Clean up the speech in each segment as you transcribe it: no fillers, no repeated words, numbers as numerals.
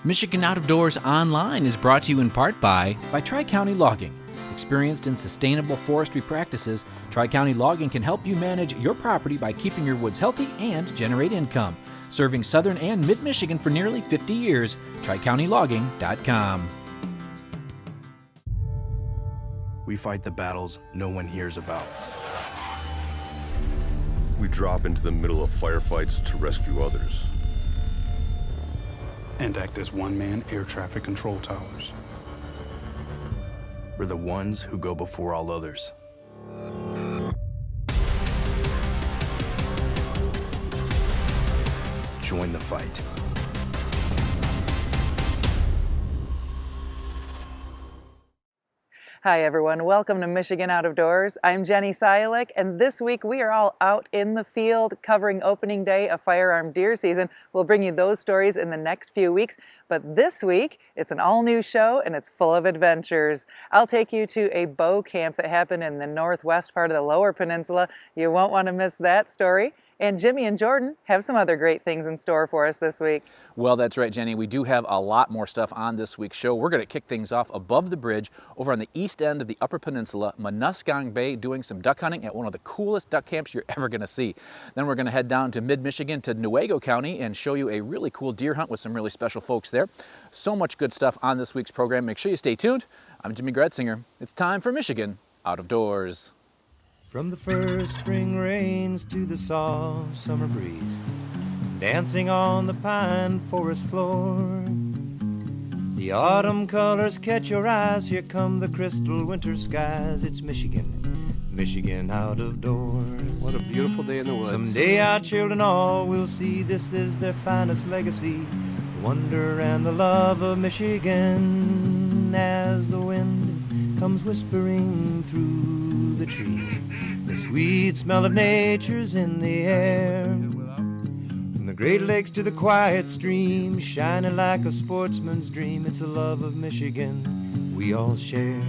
Michigan Out of Doors Online is brought to you in part by Tri-County Logging. Experienced in sustainable forestry practices, Tri-County Logging can help you manage your property by keeping your woods healthy and generate income. Serving southern and mid-Michigan for nearly 50 years, TriCountyLogging.com. We fight the battles no one hears about. We drop into the middle of firefights to rescue others. And act as one-man air traffic control towers. We're the ones who go before all others. Join the fight. Hi everyone, welcome to Michigan Out of Doors. I'm Jenny Sialik, and this week we are all out in the field covering opening day of firearm deer season. We'll bring you those stories in the next few weeks, but this week it's an all-new show and it's full of adventures. I'll take you to a bow camp that happened in the northwest part of the Lower Peninsula. You won't want to miss that story. And Jimmy and Jordan have some other great things in store for us this week. Well, that's right, Jenny. We do have a lot more stuff on this week's show. We're going to kick things off above the bridge over on the east end of the Upper Peninsula, Muskong Bay, doing some duck hunting at one of the coolest duck camps you're ever going to see. Then we're going to head down to mid-Michigan to Newaygo County and show you a really cool deer hunt with some really special folks there. So much good stuff on this week's program. Make sure you stay tuned. I'm Jimmy Gretzinger. It's time for Michigan Out of Doors. From the first spring rains to the soft summer breeze, dancing on the pine forest floor, the autumn colors catch your eyes. Here come the crystal winter skies. It's Michigan, Michigan out of doors. What a beautiful day in the woods. Someday our children all will see this is their finest legacy, the wonder and the love of Michigan. As the wind comes whispering through the trees, the sweet smell of nature's in the air. From the Great Lakes to the quiet stream, shining like a sportsman's dream. It's a love of Michigan we all share.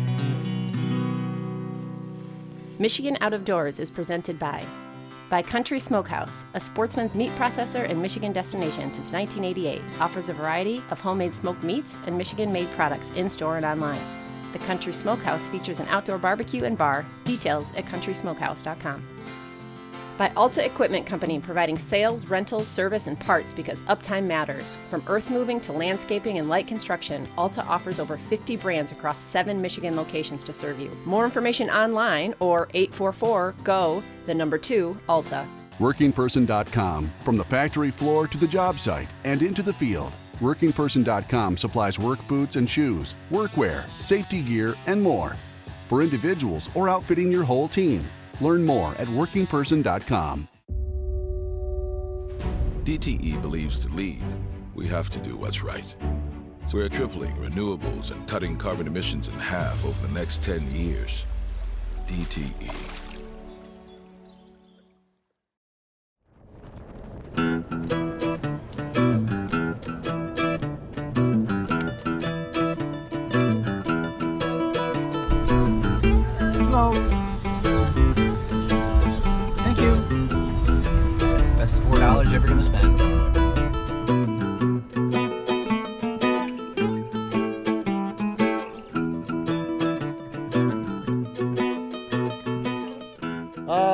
Michigan Out of Doors is presented by Country Smokehouse, a sportsman's meat processor and Michigan destination since 1988. Offers a variety of homemade smoked meats and Michigan-made products in-store and online. The Country Smokehouse features an outdoor barbecue and bar. Details at countrysmokehouse.com. By Alta Equipment Company, providing sales, rentals, service, and parts because uptime matters. From earth moving to landscaping and light construction, Alta offers over 50 brands across 7 Michigan locations to serve you. More information online or 844-GO-2-ALTA. WorkingPerson.com. From the factory floor to the job site and into the field. WorkingPerson.com supplies work boots and shoes, workwear, safety gear, and more for individuals or outfitting your whole team. Learn more at WorkingPerson.com. DTE believes to lead, we have to do what's right. So we're tripling renewables and cutting carbon emissions in half over the next 10 years. DTE. Hello. Thank you. Best $4 you're ever going to spend.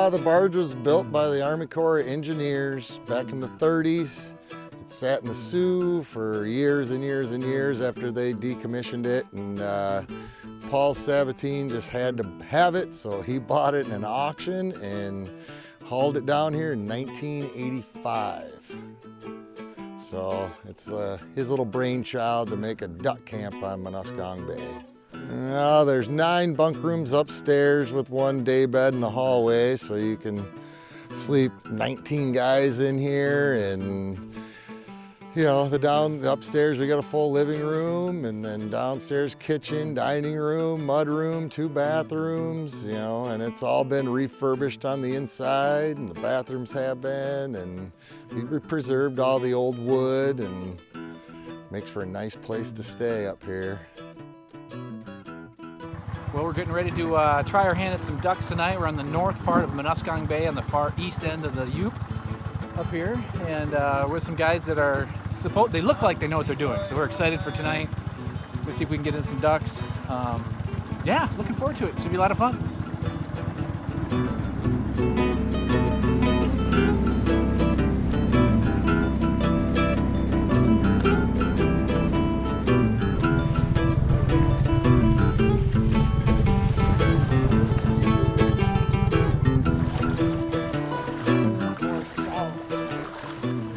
The barge was built by the Army Corps of Engineers back in the 30s. It sat in the Sioux for years and years and years after they decommissioned it, and Paul Sabatine just had to have it, so he bought it in an auction and hauled it down here in 1985. So it's his little brainchild to make a duck camp on Muskong Bay. Well, there's 9 bunk rooms upstairs with 1 day bed in the hallway, so you can sleep 19 guys in here. And you know, the upstairs we got a full living room, and then downstairs kitchen, dining room, mud room, 2 bathrooms, you know, and it's all been refurbished on the inside, and the bathrooms have been, and we preserved all the old wood, and makes for a nice place to stay up here. Well, we're getting ready to try our hand at some ducks tonight. We're on the north part of Muskong Bay on the far east end of the Yoop up here, and with some guys that are they look like they know what they're doing. So we're excited for tonight. Let's see if we can get in some ducks. Yeah, looking forward to it. Should be a lot of fun.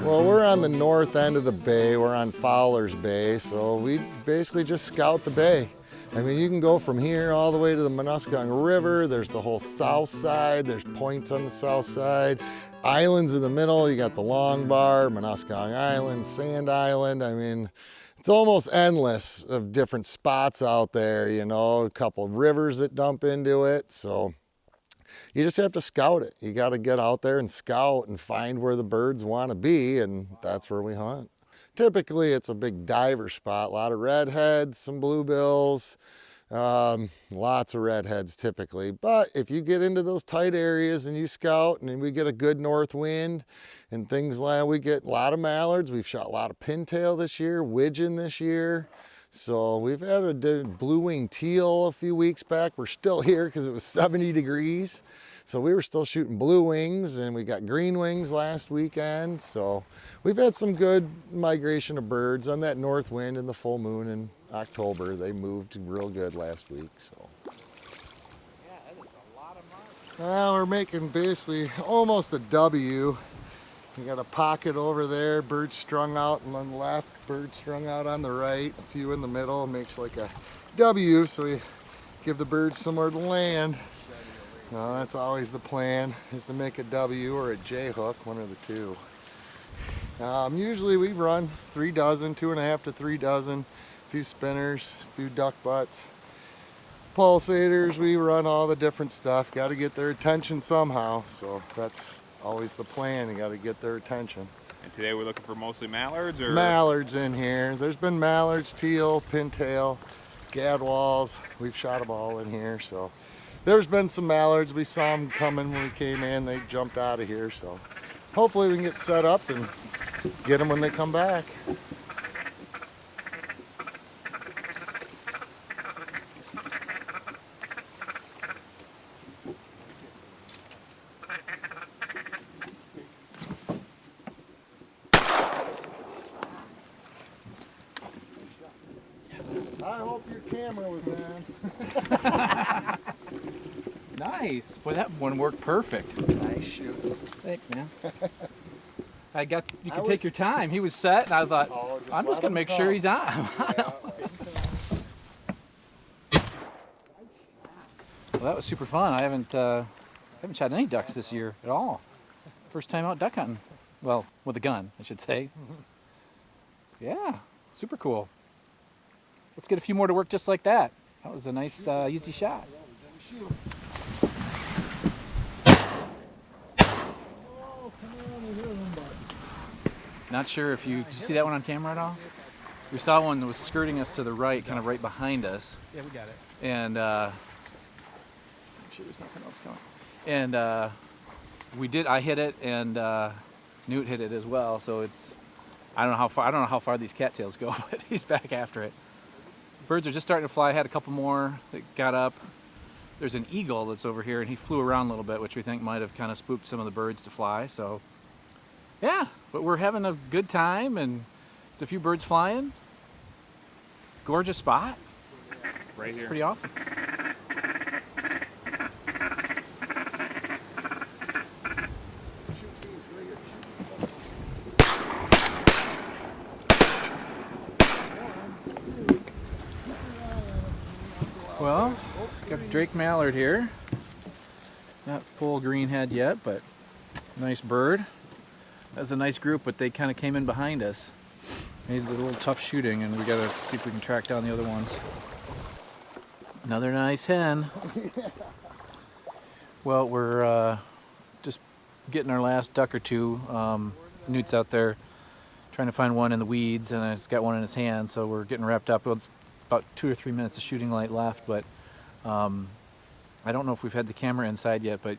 Well, we're on the north end of the bay. We're on Fowler's Bay, so we basically just scout the bay. I mean, you can go from here all the way to the Muskogee River. There's the whole south side. There's points on the south side. Islands in the middle. You got the Long Bar, Muskogee Island, Sand Island. I mean, it's almost endless of different spots out there, you know, a couple of rivers that dump into it. So you just have to scout it. You got to get out there and scout and find where the birds want to be, and that's where we hunt. Typically, it's a big diver spot, a lot of redheads, some bluebills, lots of redheads typically. But if you get into those tight areas and you scout and we get a good north wind and things like, we get a lot of mallards. We've shot a lot of pintail this year, widgeon this year. So we've had a blue-winged teal a few weeks back. We're still here because it was 70 degrees. So we were still shooting blue wings, and we got green wings last weekend. So we've had some good migration of birds on that north wind and the full moon in October. They moved real good last week. So Yeah, that is a lot of marks. well, we're making basically almost a W. We got a pocket over there, birds strung out on the left, birds strung out on the right, a few in the middle, makes like a W, so we give the birds somewhere to land. Well, that's always the plan, is to make a W or a J hook, one of the two. Usually we run 3 dozen, 2.5 to 3 dozen, a few spinners, a few duck butts, pulsators. We run all the different stuff. Got to get their attention somehow, so that's always the plan. You got to get their attention. And today we're looking for mostly mallards, or? Mallards in here. There's been mallards, teal, pintail, gadwalls. We've shot them all in here, so. There's been some mallards. We saw them coming when we came in. They jumped out of here, so hopefully we can get set up and get them when they come back. I hope your camera was on. Nice. Boy, that one worked perfect. Nice shoot. Thanks, man. You could take your time. He was set, and I thought, I'm just going to make sure he's on. Well, that was super fun. I haven't shot any ducks this year at all. First time out duck hunting. Well, with a gun, I should say. Yeah, super cool. Let's get a few more to work just like that. That was a nice, easy shot. Not sure if did you see that one on camera at all? We saw one that was skirting us to the right, kind of right behind us. Yeah, we got it. And make sure there's nothing else going. And I hit it, and Newt hit it as well. So I don't know how far these cattails go, but he's back after it. Birds are just starting to fly. I had a couple more that got up. There's an eagle that's over here, and he flew around a little bit, which we think might have kind of spooked some of the birds to fly. So yeah, but we're having a good time, and there's a few birds flying. Gorgeous spot. Right It's here. pretty awesome. Well, got a Drake mallard here. Not full green head yet, but nice bird. That was a nice group, but they kind of came in behind us. Made it a little tough shooting, and we got to see if we can track down the other ones. Another nice hen. Well, we're just getting our last duck or two. Newt's out there trying to find one in the weeds, and he's got one in his hand, so we're getting wrapped up. It's about 2 or 3 minutes of shooting light left, but I don't know if we've had the camera inside yet, but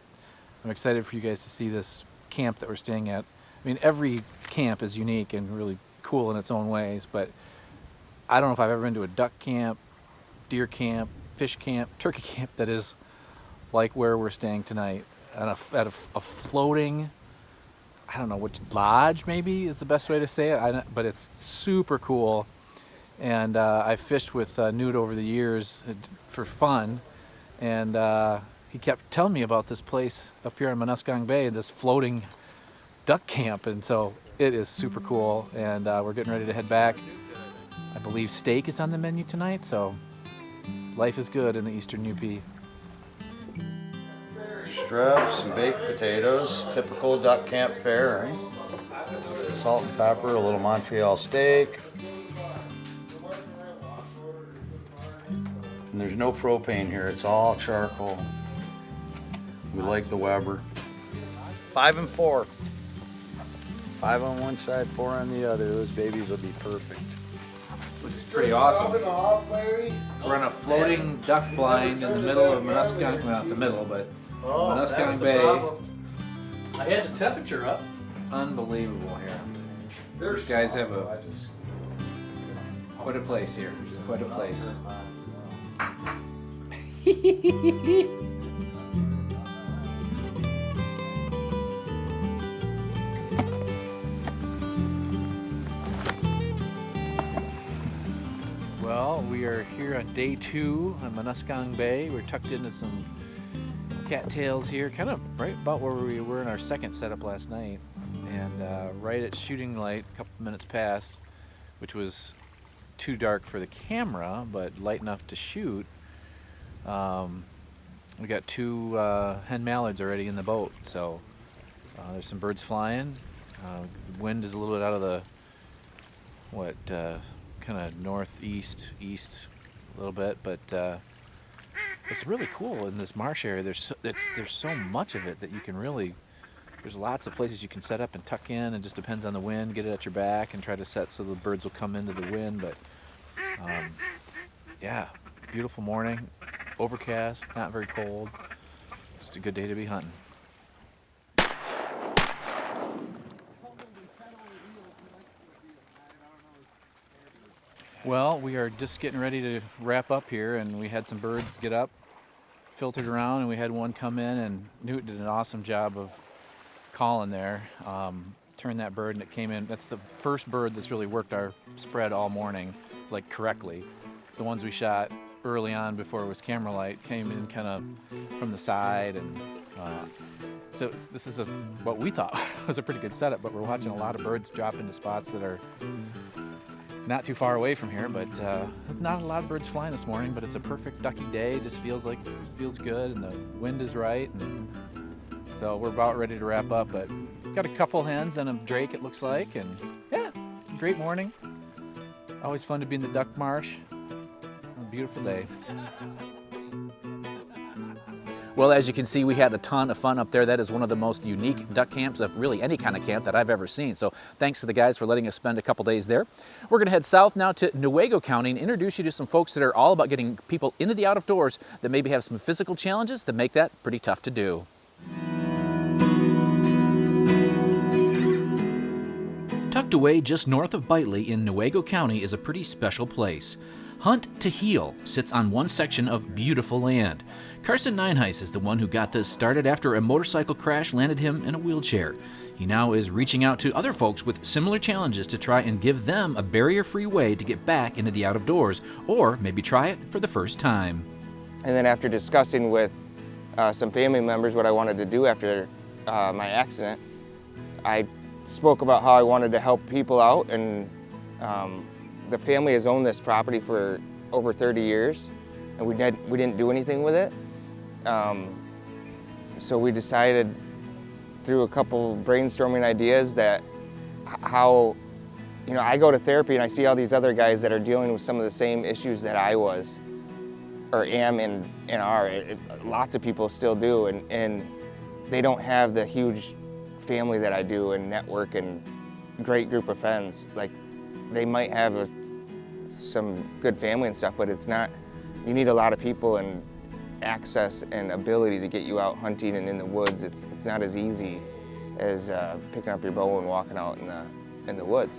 I'm excited for you guys to see this camp that we're staying at. I mean, every camp is unique and really cool in its own ways. But I don't know if I've ever been to a duck camp, deer camp, fish camp, turkey camp that is like where we're staying tonight, at a floating, I don't know which lodge maybe is the best way to say it, but it's super cool. And I fished with Newt over the years for fun, and he kept telling me about this place up here in Manuscang Bay, this floating duck camp, and so it is super cool. And we're getting ready to head back. I believe steak is on the menu tonight, so life is good in the Eastern UP. Strips and baked potatoes, typical duck camp fare, right? Salt and pepper, a little Montreal steak. And there's no propane here, it's all charcoal. We like the Weber. 5 and 4. 5 on one side, 4 on the other. Those babies will be perfect. This is pretty awesome. We're on a floating duck blind in the middle of Manuscang, well, not the middle, but Manuscang Bay. I had the temperature up. Unbelievable here. These guys have quite a place here. Quite a place. Well, we are here on day 2 on Manuscang Bay. We're tucked into some cattails here, kind of right about where we were in our second setup last night, and right at shooting light, a couple minutes past, which was too dark for the camera, but light enough to shoot. We got 2 hen mallards already in the boat, so there's some birds flying. The wind is a little bit out of the kind of northeast, east a little bit, but it's really cool in this marsh area. There's so much of it that you can really, there's lots of places you can set up and tuck in. It just depends on the wind. Get it at your back and try to set so the birds will come into the wind. But yeah, beautiful morning, overcast, not very cold. Just a good day to be hunting. Well, we are just getting ready to wrap up here, and we had some birds get up, filtered around, and we had one come in, and Newt did an awesome job of calling there. Turned that bird, and it came in. That's the first bird that's really worked our spread all morning, like correctly. The ones we shot early on before it was camera light came in kind of from the side, and so this is what we thought was a pretty good setup, but we're watching a lot of birds drop into spots that are not too far away from here, but there's not a lot of birds flying this morning, but it's a perfect ducky day. It just feels good, and the wind is right, and so we're about ready to wrap up, but got a couple hens and a drake, it looks like, and yeah, it's a great morning. Always fun to be in the duck marsh. A beautiful day. Well, as you can see, we had a ton of fun up there. That is one of the most unique duck camps of really any kind of camp that I've ever seen. So thanks to the guys for letting us spend a couple days there. We're going to head south now to Newaygo County and introduce you to some folks that are all about getting people into the out of doors that maybe have some physical challenges that make that pretty tough to do. Tucked away just north of Bitely in Newaygo County is a pretty special place. Hunt to Heal sits on one section of beautiful land. Carson Nineheis is the one who got this started after a motorcycle crash landed him in a wheelchair. He now is reaching out to other folks with similar challenges to try and give them a barrier-free way to get back into the out of doors, or maybe try it for the first time. And then after discussing with some family members what I wanted to do after my accident, I spoke about how I wanted to help people out, and the family has owned this property for over 30 years, and we didn't do anything with it. So we decided through a couple brainstorming ideas that how, I go to therapy and I see all these other guys that are dealing with some of the same issues that I was, or am and are. Lots of people still do, and they don't have the huge family that I do and network and great group of friends. Like, they might have some good family and stuff, but it's not, you need a lot of people and access and ability to get you out hunting and in the woods. It's not as easy as picking up your bow and walking out in the woods.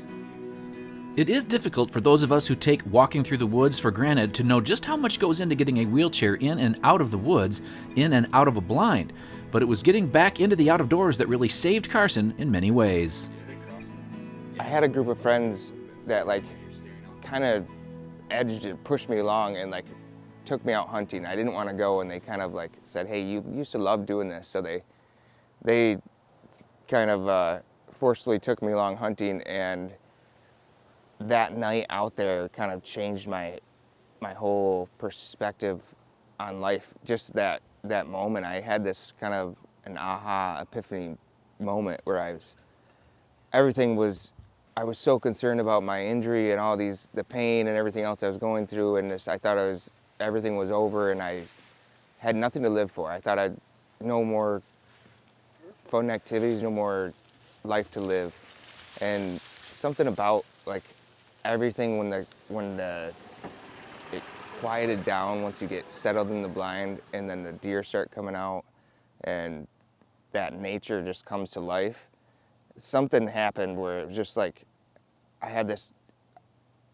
It is difficult for those of us who take walking through the woods for granted to know just how much goes into getting a wheelchair in and out of the woods, in and out of a blind. But it was getting back into the out of doors that really saved Carson in many ways. I had a group of friends that like kind of edged it, pushed me along and like took me out hunting. I didn't want to go, and they kind of like said, hey, you used to love doing this. So they kind of forcefully took me along hunting, and that night out there kind of changed my whole perspective on life. Just that moment, I had this kind of an aha epiphany moment where I was so concerned about my injury and all the pain and everything else I was going through, and I thought everything was over and I had nothing to live for. I thought I'd no more fun activities, no more life to live. And something about like everything when it quieted down once you get settled in the blind, and then the deer start coming out and that nature just comes to life. Something happened where it was just like I had this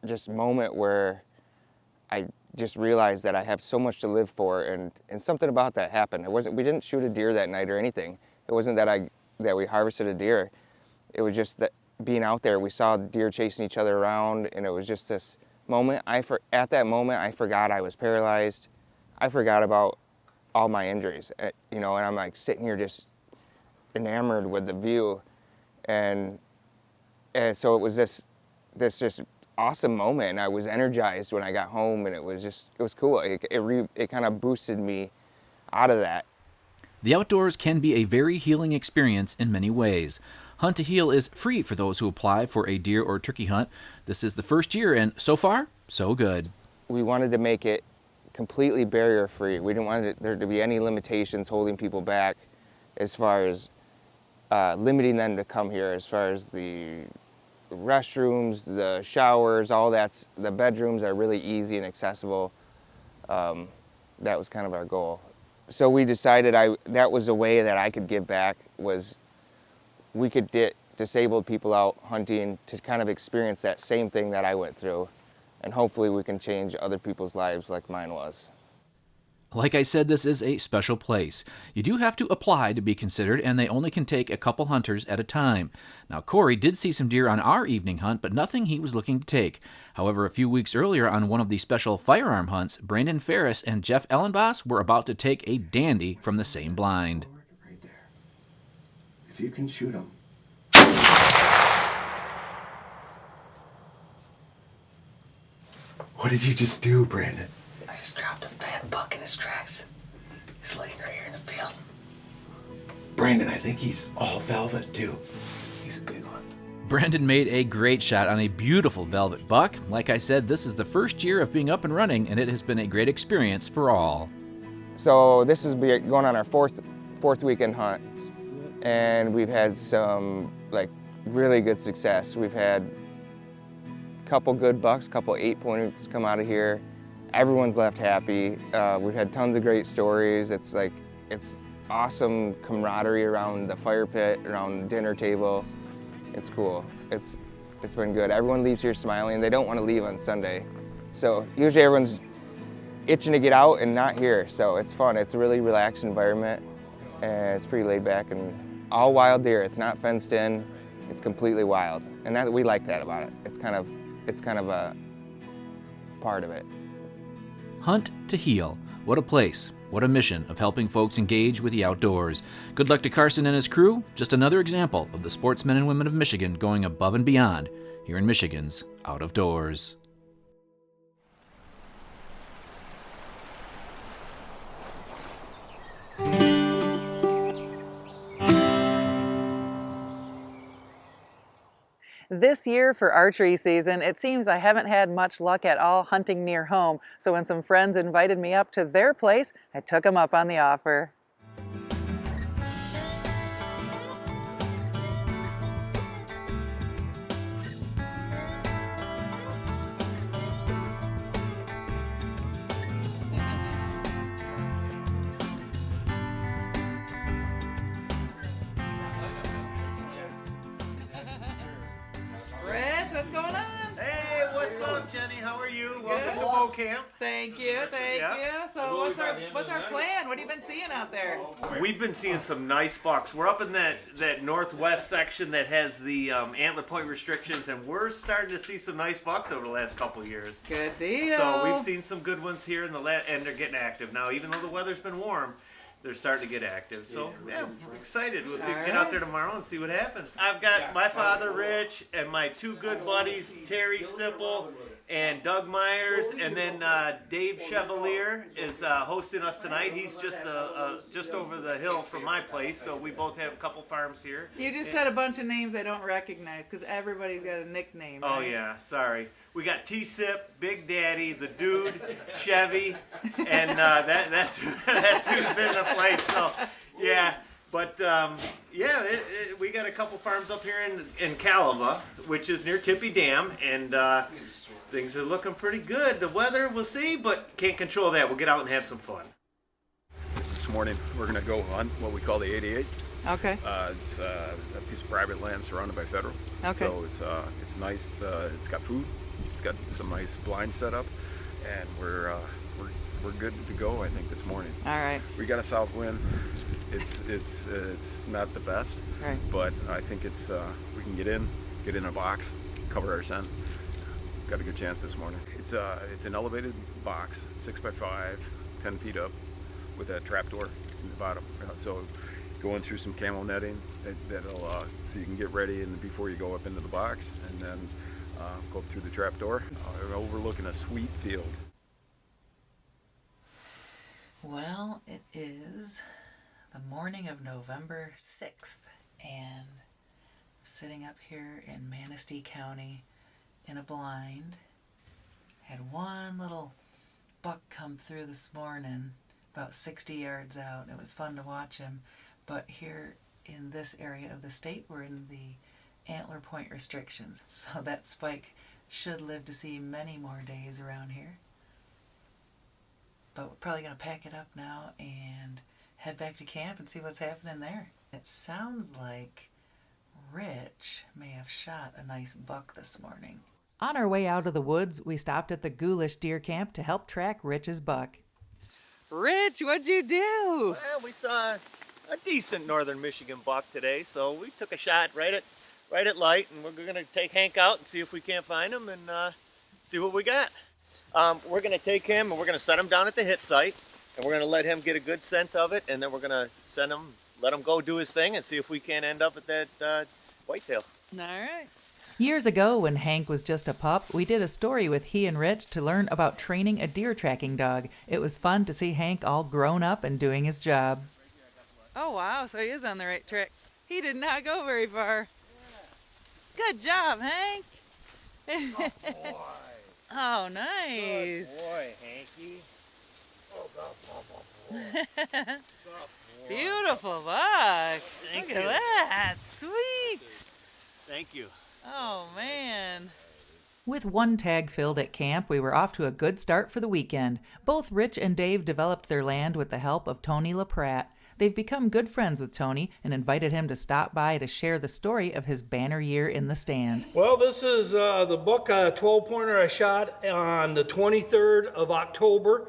just moment where I just realized that I have so much to live for, and something about that happened. We didn't shoot a deer that night or anything. It wasn't that we harvested a deer. It was just that being out there, we saw deer chasing each other around, and it was just this moment. At that moment, I forgot I was paralyzed. I forgot about all my injuries, and I'm like sitting here just enamored with the view, and so it was this just awesome moment, and I was energized when I got home, and it was cool. It kind of boosted me out of that. The outdoors can be a very healing experience in many ways. Hunt to Heal is free for those who apply for a deer or turkey hunt. This is the first year, and so far, so good. We wanted to make it completely barrier-free. We didn't want there to be any limitations holding people back as far as limiting them to come here, as far as the restrooms, the showers, all that's, the bedrooms are really easy and accessible. That was kind of our goal. So we decided that was a way that I could give back, was we could get disabled people out hunting to kind of experience that same thing that I went through, and hopefully we can change other people's lives like mine was. Like I said, this is a special place. You do have to apply to be considered, and they only can take a couple hunters at a time. Now, Corey did see some deer on our evening hunt, but nothing he was looking to take. However, a few weeks earlier on one of the special firearm hunts, Brandon Ferris and Jeff Ellenboss were about to take a dandy from the same blind. Right there. If you can shoot him. What did you just do, Brandon? I just dropped a fat buck in his tracks. He's laying right here in the field. Brandon, I think he's all velvet too. He's a big one. Brandon made a great shot on a beautiful velvet buck. Like I said, this is the first year of being up and running, and it has been a great experience for all. So this is going on our fourth weekend hunt, and we've had some like really good success. We've had a couple good bucks, couple 8-pointers come out of here. Everyone's left happy. We've had tons of great stories. It's awesome camaraderie around the fire pit, around the dinner table. It's cool. It's been good. Everyone leaves here smiling. They don't want to leave on Sunday. So usually everyone's itching to get out and not here. So it's fun. It's a really relaxed environment, and it's pretty laid back, and all wild deer. It's not fenced in. It's completely wild, and we like that about it. It's kind of a part of it. Hunt to Heal. What a place. What a mission of helping folks engage with the outdoors. Good luck to Carson and his crew. Just another example of the sportsmen and women of Michigan going above and beyond here in Michigan's Out of Doors. This year for archery season, it seems I haven't had much luck at all hunting near home, so when some friends invited me up to their place, I took them up on the offer. Rich, what's going on? Hey, what's up, Jenny? How are you? Welcome to bow camp. Thank you, thank you. So what's our plan? What have you been seeing out there? We've been seeing some nice bucks. We're up in that northwest section that has the antler point restrictions, and we're starting to see some nice bucks over the last couple of years. Good deal. So we've seen some good ones here and they're getting active now. Even though the weather's been warm, they're starting to get active. So yeah, we're excited. We'll see, get out there tomorrow and see what happens. I've got my father Rich and my two good buddies Terry Sipple and Doug Myers, and then Dave Chevalier is hosting us tonight. He's just over the hill from my place, so we both have a couple farms here. You just said a bunch of names I don't recognize because everybody's got a nickname. Oh right? yeah, sorry. We got T-Sip, Big Daddy, the Dude, Chevy, and that's who's in the place. So yeah, but yeah, we got a couple farms up here in Calava, which is near Tippy Dam, and things are looking pretty good. The weather, we'll see, but can't control that. We'll get out and have some fun. This morning we're going to go hunt what we call the 88. Okay. It's a piece of private land surrounded by federal. Okay. So it's nice. It's got food. It's got some nice blinds set up, and we're good to go. I think this morning. All right. We got a south wind. It's not the best, right, but I think we can get in a box, cover our scent. Got a good chance this morning. It's an elevated box, 6x5, 10 feet up, with a trap door in the bottom. So going through some camo netting that'll so you can get ready and before you go up into the box, and then go up through the trap door, overlooking a sweet field. Well, it is the morning of November 6th, and I'm sitting up here in Manistee County in a blind. Had one little buck come through this morning, about 60 yards out. It was fun to watch him, but here in this area of the state, we're in the antler point restrictions, so that spike should live to see many more days around here. But we're probably going to pack it up now and head back to camp and see what's happening there. It sounds like Rich may have shot a nice buck this morning. On our way out of the woods, we stopped at the Ghoulish Deer Camp to help track Rich's buck. Rich, what'd you do? Well, we saw a decent northern Michigan buck today, so we took a shot right at light, and we're going to take Hank out and see if we can't find him and see what we got. We're going to take him and we're going to set him down at the hit site, and we're going to let him get a good scent of it, and then we're going to let him go do his thing and see if we can't end up at that whitetail. All right. Years ago, when Hank was just a pup, we did a story with he and Rich to learn about training a deer tracking dog. It was fun to see Hank all grown up and doing his job. Oh, wow, so he is on the right track. He did not go very far. Good job, Hank. Oh, boy. Oh, nice. Good boy, Hanky. Oh, good boy. Beautiful buck. Thank Look you. at that. Sweet. Thank you. Oh, man. With one tag filled at camp, we were off to a good start for the weekend. Both Rich and Dave developed their land with the help of Tony LaPratt. They've become good friends with Tony and invited him to stop by to share the story of his banner year in the stand. Well, this is the buck 12-pointer I shot on the 23rd of October.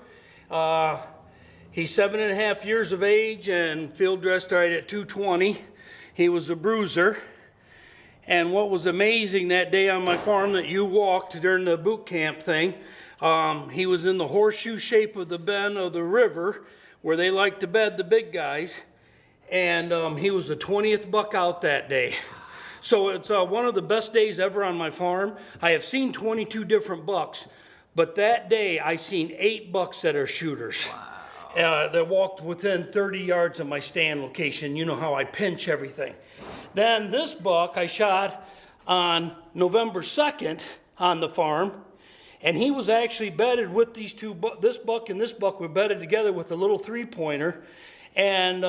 He's 7.5 years of age and field dressed right at 220. He was a bruiser. And what was amazing that day on my farm that you walked during the boot camp thing, he was in the horseshoe shape of the bend of the river where they like to bed the big guys. And he was the 20th buck out that day. So it's one of the best days ever on my farm. I have seen 22 different bucks, but that day I seen 8 bucks that are shooters. Wow. That walked within 30 yards of my stand location. You know how I pinch everything. Then this buck I shot on November 2nd on the farm, and he was actually bedded with these two, this buck and this buck were bedded together with a little 3-pointer. And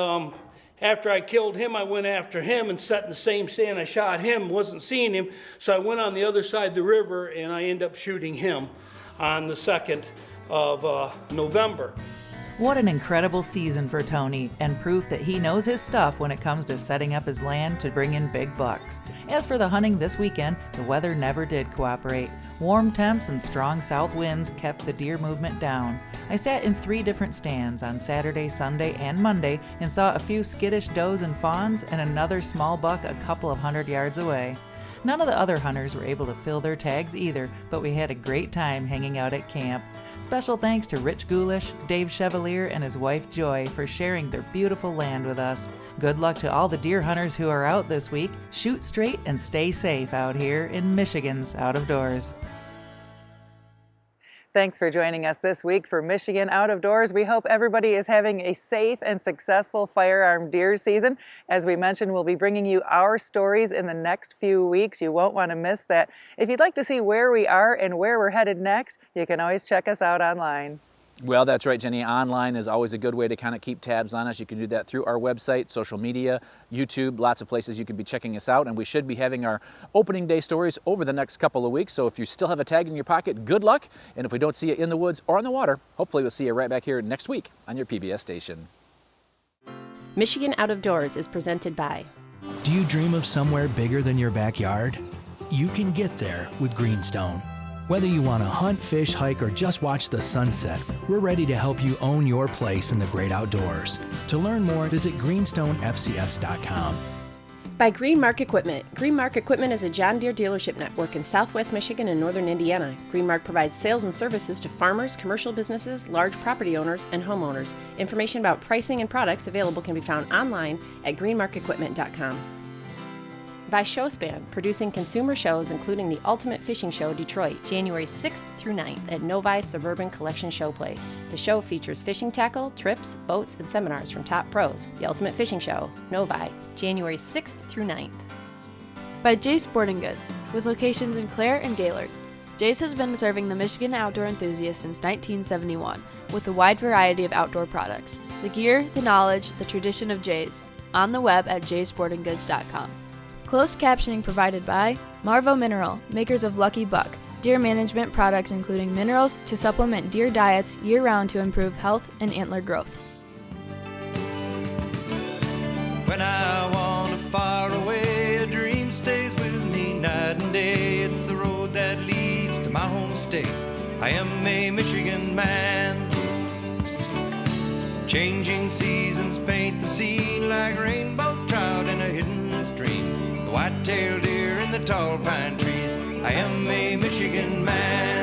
after I killed him, I went after him and sat in the same stand. I shot him, wasn't seeing him, so I went on the other side of the river and I ended up shooting him on the 2nd of November. What an incredible season for Tony, and proof that he knows his stuff when it comes to setting up his land to bring in big bucks. As for the hunting this weekend, the weather never did cooperate. Warm temps and strong south winds kept the deer movement down. I sat in 3 different stands on Saturday, Sunday, and Monday and saw a few skittish does and fawns and another small buck a couple of 100 yards away. None of the other hunters were able to fill their tags either, but we had a great time hanging out at camp. Special thanks to Rich Goulash, Dave Chevalier, and his wife Joy for sharing their beautiful land with us. Good luck to all the deer hunters who are out this week. Shoot straight and stay safe out here in Michigan's Out of Doors. Thanks for joining us this week for Michigan Out of Doors. We hope everybody is having a safe and successful firearm deer season. As we mentioned, we'll be bringing you our stories in the next few weeks. You won't want to miss that. If you'd like to see where we are and where we're headed next, you can always check us out online. Well, that's right, Jenny. Online is always a good way to kind of keep tabs on us. You can do that through our website, social media, YouTube, lots of places you can be checking us out. And we should be having our opening day stories over the next couple of weeks. So if you still have a tag in your pocket, good luck. And if we don't see you in the woods or on the water, hopefully we'll see you right back here next week on your PBS station. Michigan Out of Doors is presented by. Do you dream of somewhere bigger than your backyard? You can get there with Greenstone. Whether you want to hunt, fish, hike, or just watch the sunset, we're ready to help you own your place in the great outdoors. To learn more, visit greenstonefcs.com. By Greenmark Equipment. Greenmark Equipment is a John Deere dealership network in southwest Michigan and northern Indiana. Greenmark provides sales and services to farmers, commercial businesses, large property owners, and homeowners. Information about pricing and products available can be found online at greenmarkequipment.com. By Showspan, producing consumer shows including the Ultimate Fishing Show Detroit, January 6th through 9th at Novi Suburban Collection Showplace. The show features fishing tackle, trips, boats, and seminars from top pros. The Ultimate Fishing Show, Novi, January 6th through 9th. By Jay's Sporting Goods, with locations in Clare and Gaylord. Jay's has been serving the Michigan outdoor enthusiast since 1971, with a wide variety of outdoor products. The gear, the knowledge, the tradition of Jay's. On the web at jaysportinggoods.com. Closed captioning provided by Marvo Mineral, makers of Lucky Buck, deer management products including minerals to supplement deer diets year-round to improve health and antler growth. When I wander far away, a dream stays with me night and day. It's the road that leads to my home state. I am a Michigan man. Changing seasons paint the scene like rainbow trout in a hidden stream. The white-tailed deer in the tall pine trees. I am a Michigan man.